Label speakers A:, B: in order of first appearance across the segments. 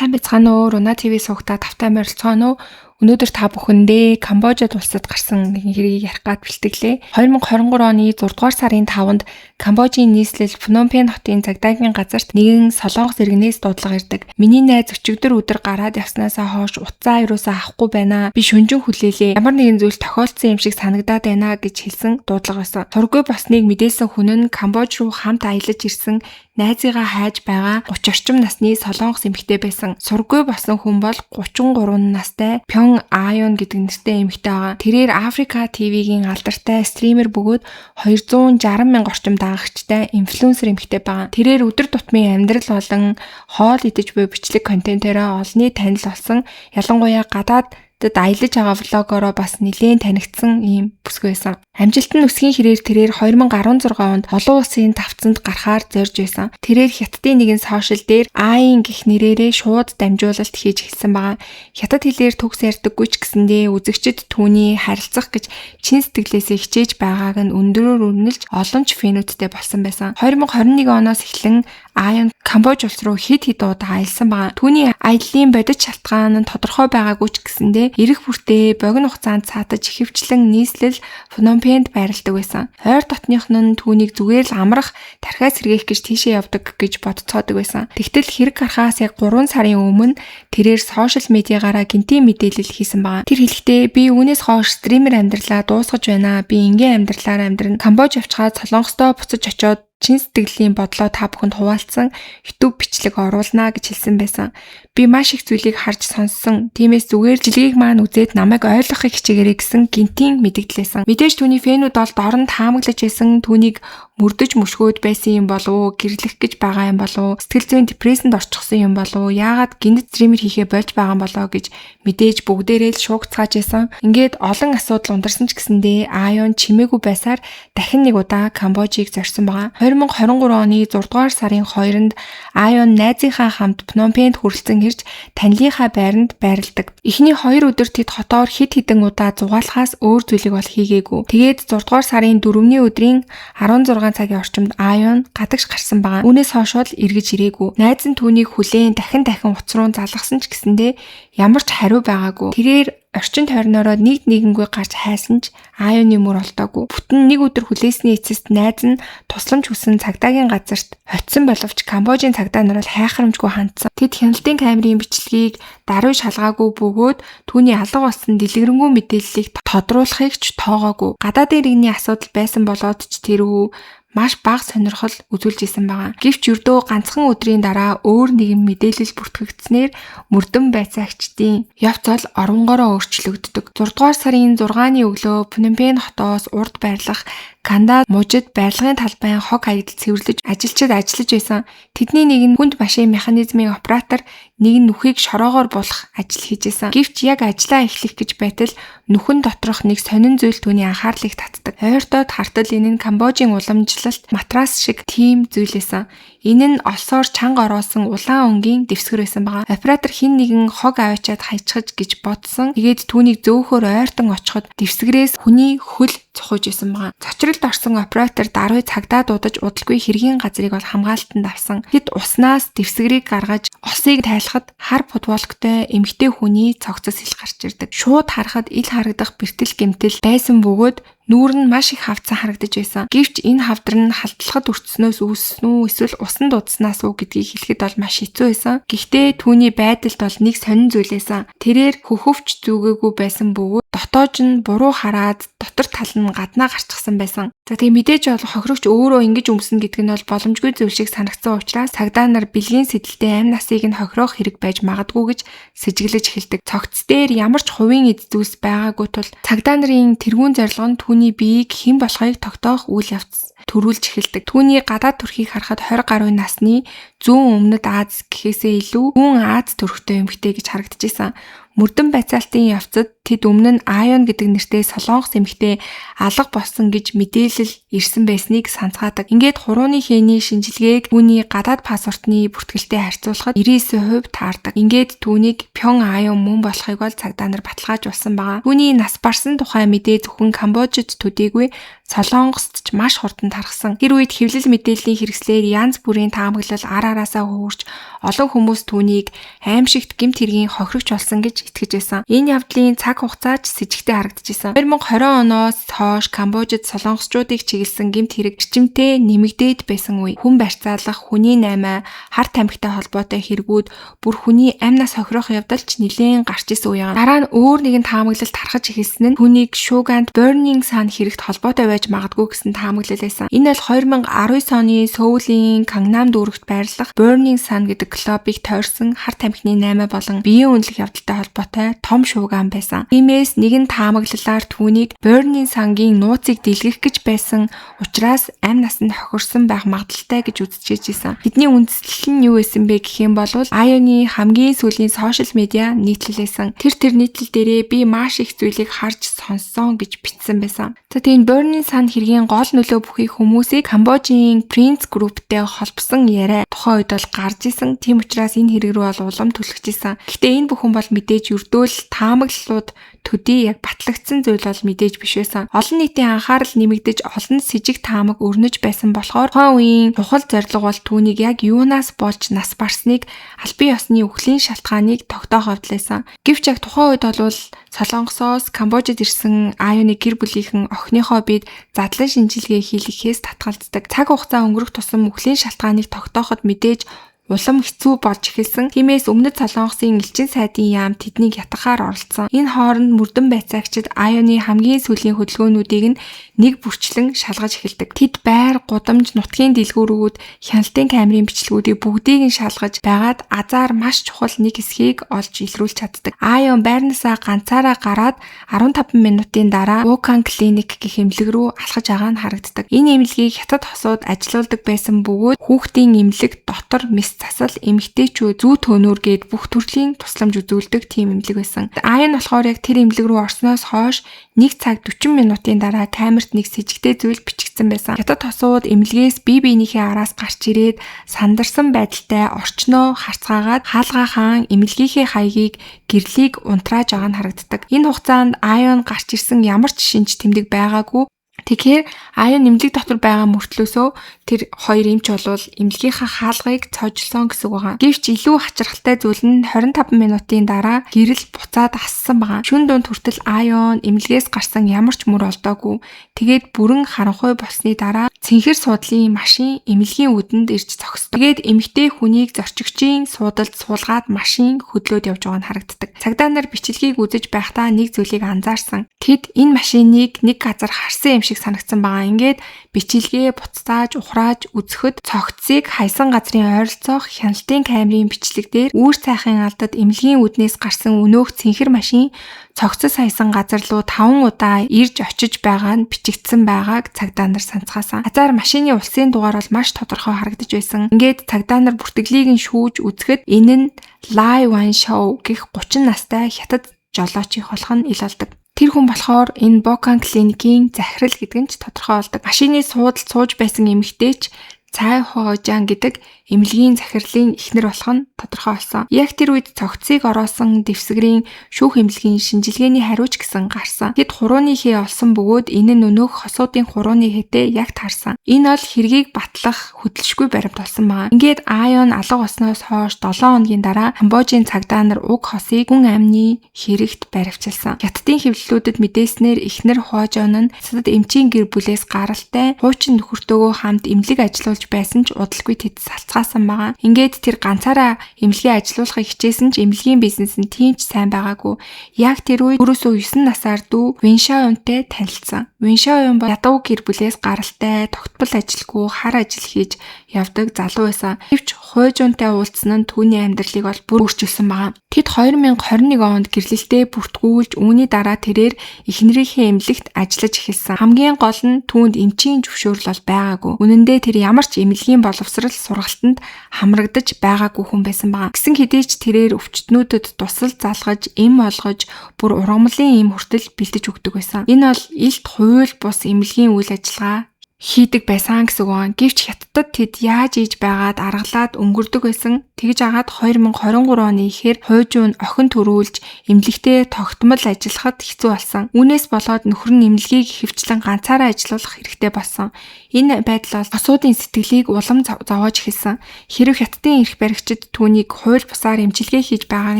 A: сайн байцгаана уу? Руна ТV суугатаа тавтай морилцгаана уу? Өнөөдөр та бүхэндээ Камбожид улсад гарсан нэгэн хэргийг ярих гад бэлтгэлээ. 2023 оны 6 дугаар сарын 5-нд Камбожийн нийслэл Phnom Penh хотын цагдаагийн газарт нэгэн солонгос иргэнээс дуудлага ирдэг. Миний найз өчигдөр өдөр гараад явснаасаа хойш утсаа юусаа авахгүй байна. Би шүнжин хүлээлээ. Ямар нэгэн зүйл тохиолдсон юм шиг санагдаад байна гэж хэлсэн дуудлага байсан. Сургуй босныг мэдээсэн хүн нь Камбож руу хамт аялаж ирсэн найзыгаа хайж байгаа 30 орчим насны солонгос эмэгтэй байсан. Сургуй босон хүн бол 33 настай Пён Айон гэдэг нэртэй эмэгтэй байгаа. Тэрээр Африка ТV-гийн алдартай стример бөгөөд 260 мянга орчим дагагчтай инфлюенсер эмэгтэй байгаа. Тэрээр өдөр тутмын амьдрал болон хоол идэж буй бичлэг контентээрээ олонний танил болсон. Ялангуяа гадаад аялаж байгаа влогороо бас нэлээд танигдсан ийм бүсгүй байсан. Амжилтанд өсгийн хэрээр тэрээр 2016 онд олон улсын тавцанд гарахаар зорж байсан. Тэрээр Хятадын нэгэн сошиал дээр Аин гэх нэрээрээ шууд дамжуулалт хийж эхэлсэн байгаа. Хятад хэлээр төгс ярьдаггүй ч гэсэндээ үзэгчид түүний харилцах гэж чин сэтгэлээсээ хичээж байгааг нь өндөрөөр үнэлж олон ч фэнүүдтэй болсон байсан. 2021 оноос эхлэн Аин Камбож улс руу хэд удаа аялсан байгаа. Түүний аяллаа бодит шалтгаан нь тодорхой байгаагүй ч гэсэндээ ирэх бүртээ богино хугацаанд цаатаж ихэвчлэн нийслэл Phnom Penh байрладаг байсан. Ойр дотных нь түүнийг зүгээр л амрах, тархиа сэргээх гэж тийшээ явдаг гэж бодцоодог байсан. Тэгтэл хэрэг гарахаас яг 3 сарын өмнө тэрээр сошиал медиагаараа гинтийн мэдээлэл хийсэн байгаа. Тэр хэлэхдээ би үүнээс хойш стример амьдралаа дуусгаж байна. Би ингийн амьдралаар амьдран Камбож явчихаад Солонгосдоо буцаж очиод чин сэтгэлийн бодлоо та бүхэнд хуваалцсан YouTube бичлэг оруулнаа гэж хэлсэн байсан. Би маш их зүйлийг харж сонссон. Тиймээс зүгээр жилгийг маань үзээд намайг ойлгохыг хичээгээрэй гэсэн гинтийн мэдэгдлээсэн. Мэдээж түүний фэнүүд бол дорн таамаглаж байсан, түүнийг мөрдөж мөшгөөд байсан юм болов уу, гэрлэх гэж байгаа юм болов уу, сэтгэл зүйн депрессэнд орчихсон юм болов уу, яагаад гинт стример хийхээ болж байгаа юм болоо гэж мэдээж бүгдээрээ л шуугцгааж байсан. Ингээд олон асуудал ундарсан ч гэсэндээ Айон чимээгүй байсаар дахин нэг удаа Камбожийг зорьсон байгаа. 2023 оны 6 дугаар сарын 2-нд Айон найзынхаа хамт Phnom Penh хүрэлцэн ирж танилынхаа байранд байрладаг. Эхний 2 өдөр тэд хотоор хэд хэдэн удаа зугаалахаас өөр зүйлийг бол хийгээгүй. Тэгээд 6 дугаар сарын 4-ний өдрийн 16 цагийн орчимд Айон гадагш гарсан байгаа. Үүнээс хойш бол эргэж ирээгүй. Найз нь түүнийг хүлээн дахин уц руу залгасан ч гэсэндээ ямар ч хариу байгаагүй. Тэрээр орчин тойрноороо нэгэнгүй гарч хайсан ч Айоны мөр олдоогүй. Бүтэн нэг өдөр хүлээсний эцэст найз нь тусламж хүсэн цагдаагийн газарт очисон боловч Камбожийн цагдаа нар бол хайхрамжгүй хандсан. Тэд хяналтын камерын бичлэгийг даруй шалгаагүй бөгөөд түүний алга болсон дэлгэрэнгүй мэдээллийг тодруулахыг ч тоогоогүй. Гадаад иргэний асуудал байсан болоод ч тэрүү маш бага сонирхол үзүүлж исэн байгаа. Гэвч ердөө ганцхан өдрийн дараа өөр нэгэн мэдээлэл бүртгэгдснээр мөрдөн байцаагчдын явц бол оронгороо өөрчлөгддөг. 6 дугаар сарын 6-ны өглөө Phnom Penh хотоос урд байрлах Кандад мужид барилгын талбайн хог хаягдал цэвэрлэж ажилчид ажиллаж байсан. Тэдний нэг нь хүнд машин механизмын оператор, нэг нь нүхийг шороогоор булах ажил хийж байсан. Гэвч яг ажлаа эхлэх гэж байтал нүхэн доторх нэг сонин зүйл түүний анхаарлыг татдаг. Ойртоод хартал энэ нь Камбожийн уламжлалт матрас шиг тийм зүйл байсан. Энэ нь олсоор чанга ороосон улаан өнгийн дэвсгэр байсан байгаа. Оператор хин нэгэн хог аваачаад хайчхаж гэж бодсон. Тэгээд түүнийг зөөхөр ойртон очиход дэвсгэрээс хүний хөл цохож исэн байгаа. Цочролд орсон оператор даруй цагдаа дуудаж удалгүй хэргийн газрыг бол хамгаалтанд авсан. Тэд уснаас дэвсгэрийг гаргаж осыг тайлахад хар футболктой эмэгтэй хүний цогцос ил гарч ирдэг. Шууд харахад ил харагдах бэртэл гэмтэл байсан бөгөөд нүүр нь маш их хавцсан харагдаж байсан. Гэвч энэ хавдар нь халдлахад өртснөөс үүссэн үү эсвэл усан дуудснаас уу гэдгийг хэлэхэд бол маш хэцүү байсан. Гэхдээ түүний байдалд бол нэг сонин зүйл байсан. Тэрээр хөхөвч зүгээгүй байсан бөгөөд дотоож нь буруу хараад дотор тал нь гаднаа гарчихсан байсан. За тэгээ мэдээж бол хохирогч өөрөө ингэж өмснө гэдэг нь бол боломжгүй зүйл шиг санагдсан учраас цагдаа нар бэлгийн сэдэлтэй амь насыг нь хохирох хэрэг байж магадгүй гэж сэжиглэж эхэлдэг. Цогц дээр ямар ч хувийн эд зүйлс байгаагүй тул цагдаа нарын тэргүүн зорилго нь түүний биеийг хэн болохыг тогтоох үйл явц төрүүлж эхэлдэг. Түүний гадаад төрхийг харахад 20 гаруй насны зүүн өмнөд Аз гэхээсээ илүү зүүн Аз төрхтэй эмэгтэй гэж харагдаж байсан. Мөрдөн байцаалтын явцад тэд өмнө нь Айон гэдэг нэртэй солонгос эмэгтэй алга болсон гэж мэдээлэл ирсэн байсныг санацгаадаг. Ингээд хурууны хээний шинжилгээг түүний гадаад паспортны бүртгэлтэй харьцуулахад 99% таардаг. Ингээд түүнийг Пён Айон мөн болохыг бол цагдаа нар баталгаажуулсан байгаа. Түүний нас барсан тухай мэдээ зөвхөн Камбожид төдийгүй Солонгост ч маш хурдан тархсан. Тэр үед хэвлэл мэдээллийн хэрэгслээр янз бүрийн таамаглал ар араасаа хуурч олон хүмүүс түүнийг аимшигт гэмт хэргийн хохирогч болсон гэж итгэж байсан. Энэ явдлын цаг хугацаач с ิจ гтэй харагдчихсан. 2020 оноос хойш Камбожид солонгосчуудыг чиглэсэн гэмт хэрэг чичимтэй нэмэгдээд байсан үе. Хүн барьцаалах, хүний наймаа, хар тамхитай холбоотой хэрэгүүд бүр хүний амнаас хохирох явдалч нэлээд гарч исэн үе. Дараа нь өөр нэгэн таамаглал тархаж эхэлсэн нь түүнийг Шууганд Burning Sun хэрэгт холбоотой байж магадгүй гэсэн таамаглал байсан. Энэ бол 2019 оны Сөүлийн Кангнам дүүрэгт байрлах Burning Sun гэдэг клубыг тойрсон хар тамхины наймаа болон биеийн үнэлэх явдалтай холбоотой том шууган байсан. Тиймээс нэгэн таамаглалаар түүнийг Burning Sun-гийн нууцыг дэлгэх гэж байсан учраас амь насанд хохирсон байх магадaltaй гэж үзчихэж байсан. Тэдний үндэслэл нь юу байсан бэ гэх юм бол Айоны хамгийн сүүлийн сошиал медиа нийтлэлсэн. Тэр нийтлэл дээрээ би маш их зүйлийг харж сонссон гэж бичсэн байсан. За тийм Burning Sun хэргийн гол нөлөө бүхий хүмүүсийг Камбожийн Prince Group-тэй холбосон яриа тухайн үед бол гарч исэн. Тийм учраас энэ хэрэг рүү бол улам түлхэж исэн. Гэхдээ энэ бүхэн бол мэдээж өрдөөл таамаглалууд төдий яг батлагдсан зүйл бол мэдээж биш байсан. Олон нийтийн анхаарал нэмэгдэж олон с ิจ г таамаг өрнөж байсан болохоор тухайн үеийн чухал зорилго бол түүнийг яг юунаас болж нас барсныг аль бие ёсны өхлийн шалтгааныг тогтоох явдлаасан. Гэвч яг тухайн үед бол Солонгосоос Камбожид ирсэн Айоны гэр бүлийнхэн охиныхоо бид задлан шинжилгээ хийлгэхээс татгалздаг. Цаг хугацаа өнгөрөх тусам өхлийн шалтгааныг тогтооход мэдээж улам хэцүү болж эхэлсэн. Тиймээс өмнөд Солонгосын элчин сайдын яам тэднийг ятгахаар оролцсон. Энэ хооронд мөрдөн байцаагчид Айоны хамгийн сүүлийн хөдөлгөөнүүдийг нэг бүрчлэн шалгаж эхэлдэг. Тэд байр, гудамж, нутгийн дэлгүүрүүд, хяналтын камерын бичлэгүүдийг бүгдийг нь шалгаж байгаад азар маш чухал нэг хэсгийг олж илрүүлж чаддаг. Айон байрнаасаа ганцаараа гараад 15 минутын дараа Вокан клиник гэх эмнэлэг рүү алхаж байгаа нь харагддаг. Энэ эмнэлгийг хятад хосууд ажилуулдаг байсан бөгөөд хүүхдийн эмнэлэг дотор засал эмэгтэйчүүд зүү төөнөөр гээд бүх төрлийн тусламж үзүүлдэг тийм эмнэлэг байсан. Айон болохоор яг тэр эмнэлэг рүү орсноос хойш 1 цаг 40 минутын дараа камерт нэг с ิจ гтэй зүйл бичигдсэн байсан. Хятад хосууд эмнэлгээс бие биенийхээ араас гарч ирээд сандарсан байдалтай орчноо харцгаагаад хаалгаа хаан эмнэлгийнхээ хаягийг гэрлийг унтрааж байгаа нь харагддаг. Энэ хугацаанд Айон гарч ирсэн ямар ч шинж тэмдэг байгаагүй. Тэгэхээр Айон эмнэлэг дотор байгаа мөртлөөсөө тэр хоёр эмч болвол эмнэлгийнхаа хаалгыг цоожлсон гэсэн үг байгаа. Гэвч илүү хачирхалтай зүйл нь 25 минутын дараа гэрэл буцаад ассан байгаа. Шүн дунд хүртэл Айон эмнэлгээс гарсан ямар ч мөр олдоогүй. Тэгээд бүрэн харанхуй болсны дараа цэнхэр суудлын машин эмнэлгийн үүдэнд ирж зогсдог. Тэгээд эмэгтэй хүнийг зорчигчийн суудалд суулгаад машин хөдлөөд явж байгаа нь харагддаг. Цагдаа нар бичлэгийг үзэж байхдаа нэг зүйлийг анзаарсан. Тэд энэ машиныг нэг газар харсан юм шиг санагдсан байгаа. Ингээд бичлэгээ буцааж ухрааж үзэхэд цогцсыг хайсан газрын ойролцоох хяналтын камерын бичлэг дээр үүр цайхын алдад эмнэлгийн үднээс гарсан өнөөх цэнхэр машин цогцос хайсан газар руу 5 удаа ирж очиж байгаа нь бичигдсэн байгааг цагдаа нар санацгаасан. Азар машины улсын дугаар бол маш тодорхой харагдаж байсан. Ингээд цагдаа нар бүртгэлийг нь шүүж үзэхэд энэ нь Live One Show гэх 30 настай хятад жолоочийн холх нь ил болдог. Тэр хүн болохоор энэ Вокан клиникийн захирал гэдэг нь ч тодорхой болдог. Машины суудалд сууж байсан эмэгтэйч Цай Хоожан гэдэг эмнэлгийн захирлын эхнэр болох нь тодорхой болсон. Яг тэр үед цогцыг ороосон дэвсгэрийн шүүх эмнэлгийн шинжилгээний хариуч гэсэн гарсан. Тэд хурууны хээ олсон бөгөөд энэ нь өнөөх хосуудын хурууны хээтэй яг таарсан. Энэ бол хэргийг батлах хөдөлшгүй баримт болсон байгаа. Ингээд Айон алга болсноос хойш 7 хоногийн дараа Камбожийн цагдаа нар уг хосыг хүн амны хэрэгт баривчилсан. Хятадын хэвлэлүүдэд мэдээснээр эхнэр Хоожон нь цэцэд эмчийн гэр бүлээс гаралтай хуучин нөхөртөөгөө хамт эмнэлэг ажиллуулж байсан ч удалгүй тэд салцгаасан байгаа. Ингээд тэр ганцаараа эмнэлгийн ажиллуулахыг хичээсэн ч эмнэлгийн бизнес нь тийм ч сайн байгаагүй. Яг тэр үед өөрөөсөө 9 насаар дүү Виншаонтэй танилцсан. Виншаон бол ядуу гэр бүлээс гаралтай, тогтмол ажилгүй, хар ажил хийж явдаг залуу байсан. Гэвч Хойжунтай уулзсан нь түүний амьдралыг бол бүр өөрчилсөн байгаа. Тэд 2021 онд гэрлэлтэд бүртгүүлж үүний дараа тэрээр эхнэрийнхээ эмнэлэгт ажиллаж эхэлсэн. Хамгийн гол нь түүнд эмчийн зөвшөөрөл бол байгаагүй. Үнэн дээр тэр ямар ч ч эмнэлгийн боловсрал сургалтанд хамрагдаж байгаагүй хүн байсан байгаа. Гэсэн хэдий ч тэрээр өвчтнүүдэд тусал залгаж, эм олгож, бүр ургамлын эм хүртэл бэлдэж өгдөг байсан. Энэ бол илт хууль бус эмнэлгийн үйл ажиллагаа хийдэг байсан гэсэн үг. Гэвч хятадд тэд яаж ийж байгаад аргалаад өнгөрдөг байсан. Тэгж агаад 2023 оны ихээр хуучин охин төрүүлж эмнэлэгтээ тогтмол ажиллахад хэцүү болсон. Үүнээс болоод нөхөр нь эмнэлгийг хэвчлэн ганцаараа ажиллуулах хэрэгтэй болсон. Энэ байдал бол хосуудын сэтгэлийг улам зовоож эхэлсэн. Хэрэв хятадын эрх баригчид түүнийг хууль бусаар эмчилгээ хийж байгааг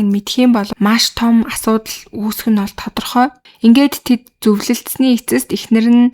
A: нь мэдэх юм бол маш том асуудал үүсэх нь бол тодорхой. Ингээд тэд зөвлөлдсөний эцэст эхнэр нь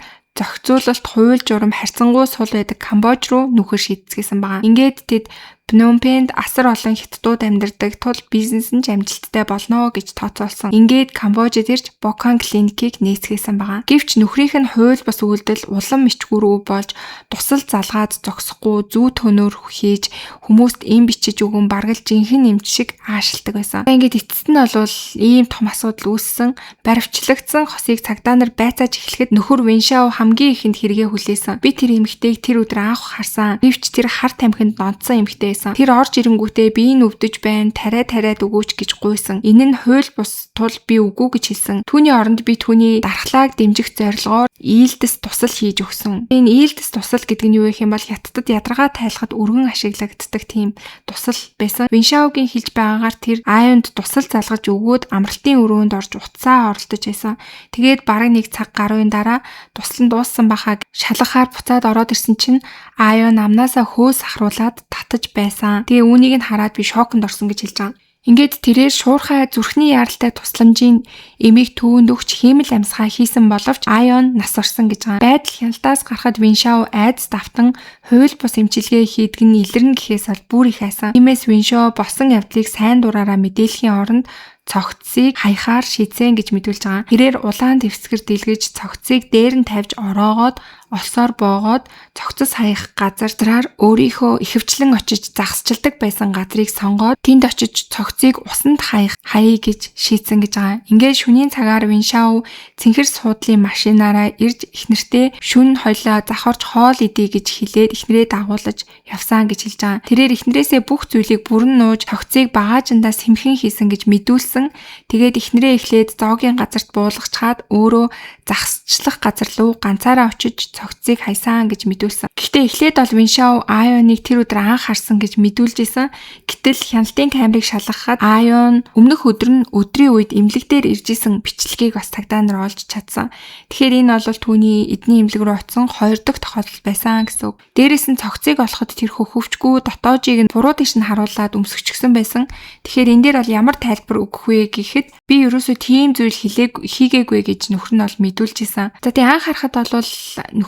A: зохицуулалт, хууль журам, харьцангуй сул байдаг Камбож руу нөхөр шийдсэн байгаа. Ингээд тэд Пномпенд асар олон хятадууд амьдардаг тул бизнес нь амжилттай болно гэж тооцоолсон. Ингээд Камбожид ирж Бокан клиникийг нээцгээсэн байгаа. Гэвч нөхрийнх нь хууль бус үйлдэл улам мичгүүрүү болж тусал залгаад зогсохгүй зүү төнөөр хийж хүмүүст эм бичиж өгөн баргал жинхэнэ эмч шиг аашилдаг байсан. Ингээд эцэст нь бол ийм том асуудал үүссэн. Баривчлагдсан хосыг цагдаа нар байцааж эхлэхэд нөхөр Виншао хамгийн ихэнд хэрэгээ хүлээсэн. Би тэр эмэгтэйг тэр өдөр анх харсан. Гэвч тэр хар тамхинд донтсон эмэгтэй. Тэр орж ирэнгүүтээ би энэ өвдөж байна, тариад өгөөч гэж гуйсан. Энэ нь хууль бус тул би үгүй гэж хэлсэн. Түүний оронд би түүний дархлааг дэмжих зорилгоор ийлдэс тусал хийж өгсөн. Энэ ийлдэс тусал гэдэг нь юу гэх юм бол хятадд ядаргаа тайлахад өргөн ашиглагддаг тийм тусал байсан. Виншаогийн хэлж байгаагаар тэр Аюунд тусал залгаж өгөөд амралтын өрөөнд орж утсаа оролдож байсан. Тэгээд бараг нэг цаг гаруйн дараа тусал нь дууссан бахаг шалгахаар буцаад ороод ирсэн чинь Аюу намнаасаа хөөс ахруулаад татаж байсан. Тэгээ үүнийг нь хараад би шоконд орсон гэж хэлж байгаа. Ингээд тэрээр шуурхай зүрхний яаралтай тусламжийн эмийг түүнд өгч хиймэл амьсгаа хийсэн боловч Аюун нас орсон гэж байгаа. Байдал хяналтаас гарахад Виншао айдас давтан хууль бус эмчилгээ хийдэг нь илэрнэ гэхээс бол бүр их айсан. Тиймээс Виншао босон явдлыг сайн дураараа мэдээлэхийн оронд цогцсыг хаяхаар шийдсэн гэж мэдүүлж байгаа. Тэрээр улаан дэвсгэр дэлгэж цогцсыг дээр нь тавьж ороогоод олсоор боогоод цогцос хаях газараар өөрийнхөө ихэвчлэн очиж загсчилдаг байсан газрыг сонгоод тэнд очиж цогцыг усанд хаяя гэж шийдсэн гэж байгаа. Ингээд шөнийн цагаар Виншао цэнхэр суудлын машинаараа ирж эхнэртээ шүн хойлоо завхарч хоол идэ гэж хэлээд эхнэрээ дагуулж явсан гэж хэлж байгаа. Тэрээр эхнэрээсээ бүх зүйлийг бүрэн нууж цогцыг багаажиндаа сэмхэн хийсэн гэж мэдүүлсэн. Тэгээд эхнэрээ эхлээд зоогийн газарт буулгачаад өөрөө загсчлах газар руу ганцаараа очиж цогцыг хайсан гэж мэдүүлсэн. Гэхдээ эхлээд бол Виншао Аюуныг тэр өдөр анх харсан гэж мэдүүлж исэн. Гэтэл хяналтын камерыг шалгахад Аюун өмнөх өдөр нь өдрийн үед эмнэлэг дээр ирж исэн бичлэгийг бас цагдаа нар олж чадсан. Тэгэхээр энэ бол түүний эдний эмнэлэг рүү очсон 2 дахь тохиолдол байсан гэсэн үг. Дээрээс нь цогцыг олоход тэр хөвчгүү дотоожийг нь буруу дэш нь харуулад өмсгчихсэн байсан. Тэгэхээр энэ дээр бол ямар тайлбар өгөх вэ гэхэд би ерөөсөө тийм зүйл хийгээгүй гэж нөхөр нь бол мэдүүлж исэн. За тий анх харахад бол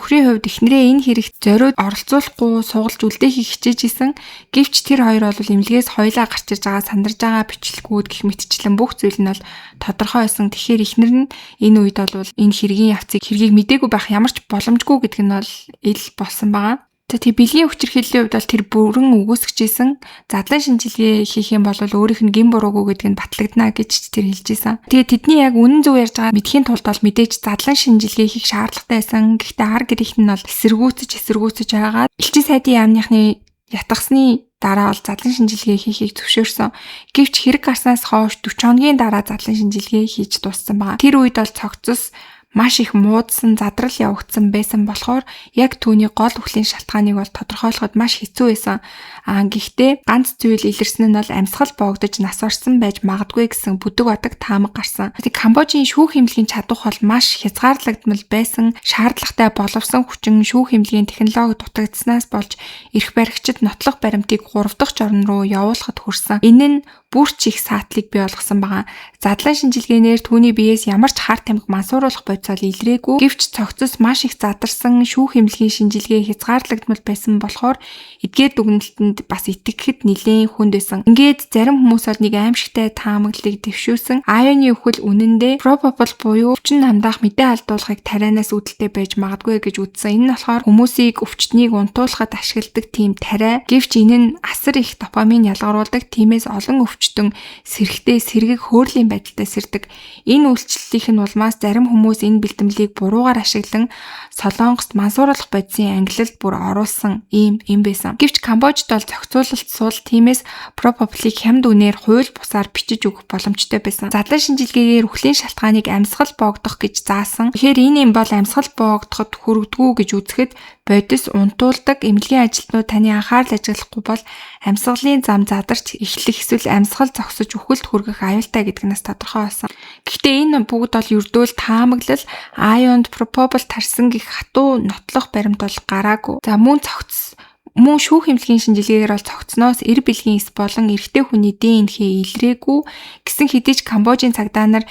A: нөхрийн хувьд эхнэрээ энэ хэрэгт зориуд оролцуулахгүй суулж үлдээхийг хичээж исэн. Гэвч тэр хоёр бол эмнэлгээс хоёлаа гарч ирж байгаа сандарж байгаа бичлэгүүд гэх мэтчлэн бүх зүйл нь бол тодорхой байсан. Тэгэхээр эхнэр нь энэ үед бол энэ хэргийн хэргийг мдээгүй байх ямар ч боломжгүй гэдэг нь бол ил болсон байгаа. За тий бэлгийн хүчирхийллийн хувьд бол тэр бүрэн өгөөсгчээсэн задлан шинжилгээ хийх юм бол өөрийнх нь гин буруугүй гэдэг нь батлагдана гэж тэр хэлжсэн. Тэгээ тэдний яг үнэн зөв ярьж байгаа мэдхийн тулд бол мэдээж задлан шинжилгээ хийх шаардлагатай байсан. Гэхдээ ар гэрийнх нь бол эсэргүүцэж байгаа. Элчин сайдын яамныхны ятгасны дараа бол задлан шинжилгээ хийхийг зөвшөөрсөн. Гэвч хэрэг гарснаас хойш 40 хоногийн дараа задлан шинжилгээ хийж дууссан байгаа. Тэр үед бол цогцос маш их муудсан задрал явагдсан байсан болохоор яг түүний гол үхлийн шалтгааныг бол тодорхойлоход маш хэцүү байсан. Гэхдээ ганц зүйл илэрсэн нь бол амьсгал боогдож нас орсон байж магадгүй гэсэн бүдэг батаг таамаг гарсан. Камбожийн шүүх эмнэлгийн чадвар бол маш хязгаарлагдмал байсан. Шаардлагатай боловсон хүчин шүүх эмнэлгийн технологи дутагдсанаас болж эрх баригчид нотлох баримтыг 3 дахь жорн руу явуулахад хүрсэн. Энэ нь бүрч их саатлыг бий болгосон байгаа. Задлан шинжилгээнээр түүний биеэс ямар ч хар тамхи мансууруулах бодисол илрээгүй. Гэвч цогцос маш их задарсан шүүх эмнэлгийн шинжилгээ хязгаарлагдмал байсан болохоор эдгээр дүгнэлтэнд бас итгэхэд нэлээд хүнд байсан. Ингээд зарим хүмүүс бол нэг аимшигтай таамаглалыг дэвшүүлсэн. Аюуны өхөл үнэндээ пропопол буюу өвчин намдаах мэдээ алдуулахыг тарианаас үүдэлтэй байж магадгүй гэж үзсэн. Энэ нь болохоор хүмүүсийг өвчтнийг унтуулахад ашигладаг тийм тариа. Гэвч энэ нь асар их допамин ялгаруулдаг. Тиймээс олон өвчтөн сэрэгтэй сэргийг хөөрлийн байдалтай сэрдэг. Энэ үйлчлэлийн улмаас зарим хүмүүс энэ бэлтгэлийг буруугаар ашиглан Солонгост мансууруулах бодисын ангилалд бүр оруулсан юм байсан. Гэвч Камбожид бол зохицуулалт суул, тиймээс пропоплийг хямд үнээр хууль бусаар бичиж өгөх боломжтой байсан. Задлан шинжилгээгээр үхлийн шалтгааныг амьсгал боогдох гэж заасан. Тэгэхээр энэ юм бол амьсгал боогдоход хүрдэггүй гэж үзэхэд бодис унтуулдаг эмнэлгийн ажилтнууд таны анхаарал ажиглахгүй бол амьсгалын зам задарч эхлэх эсвэл амьсгал зогсож үхэлд хүргэх аюултай гэдэг нь тодорхой болсон. Гэхдээ энэ бүгд бол ердөөл таамаглал, айонд пропопол тарсан гэх хатуу нотлох баримт бол гараагүй. За мөн шүүх эмнэлгийн шинжилгээгээр бол цогцноос эр бэлгийн эс болон эрэгтэй хүний ДНХ илрээгүй гэсэн хэдий ч Камбожийн цагдаа нар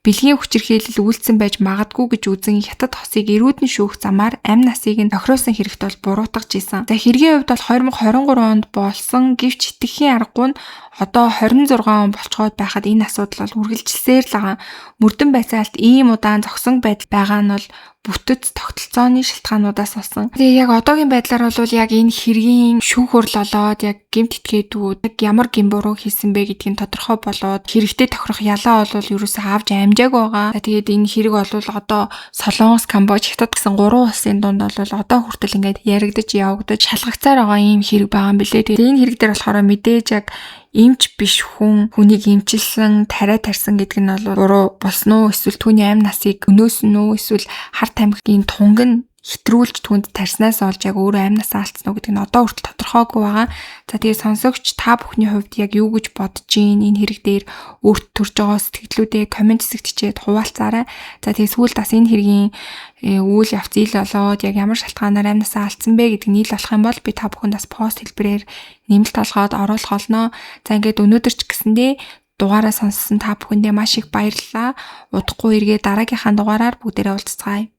A: бэлгийн хүчирхийлэл үйлдсэн байж магадгүй гэж үзэн хятад хосыг эрүүдэн шүүх замаар амь насыг нь тохиросон хэрэгт бол буруутгаж исэн. За хэргийн хувьд бол 2023 онд болсон гэвч итгэхийн аргагүй нь одоо 26 он болцоход байхад энэ асуудал бол үргэлжилсээр л байгаа. Мөрдөн байцаалт ийм удаан зогсон байдал байгаа нь бол бүтэц тогтолцооны шалтгаануудаас болсон. Тэгээ яг одоогийн байдлаар бол яг энэ хэргийн шүүх хурал олоод яг гэмт этгээдүүд ямар гин буруу хийсэн бэ гэдгийг тодорхой болоод хэрэгтэй тохирох ялаа бол ерөөсөө авч амжаагүй байгаа. Тэгээд энэ хэрэг бол одоо Солонгос, Камбож, Хятад гэсэн 3 улсын дунд бол одоо хүртэл ингээд яригдаж явагдаж шалгагцаар байгаа ийм хэрэг байгаа юм билээ. Тэгээд энэ хэрэг дээр болохоор мэдээж яг эмч биш хүнийг эмчилсэн, тариа тарьсан гэдэг нь бол буруу болсон уу? Эсвэл түүний амь насыг өнөөсөн үү? Эсвэл хар тамхигийн тунг нь хэтрүүлж түүнд тарьснаас олж яг өөрөө амь насаа алдсан уу гэдэг нь одоо хүртэл тодорхойгүй байгаа. За тэгээ сонсогч та бүхний хувьд яг юу гэж бодож гин энэ хэрэг дээр өөрт төрж байгаа сэтгэлдүүдээ комент хэсэгт хичээд хуваалцаарай. За тэгээ сүүлд бас энэ хэргийн үйл явц ил болоод яг ямар шалтгаанаар амь насаа алдсан бэ гэдгийг нийл болох юм бол би та бүхэнд бас пост хэлбэрээр нэмэлт толгойд оруулах болно. За ингээд өнөөдөр ч гэсэндээ дугаараа сонссон та бүхэндээ маш их баярлалаа. Удахгүй эргээ дараагийнхаа дугаараар бүгдээрээ уулзцгаая.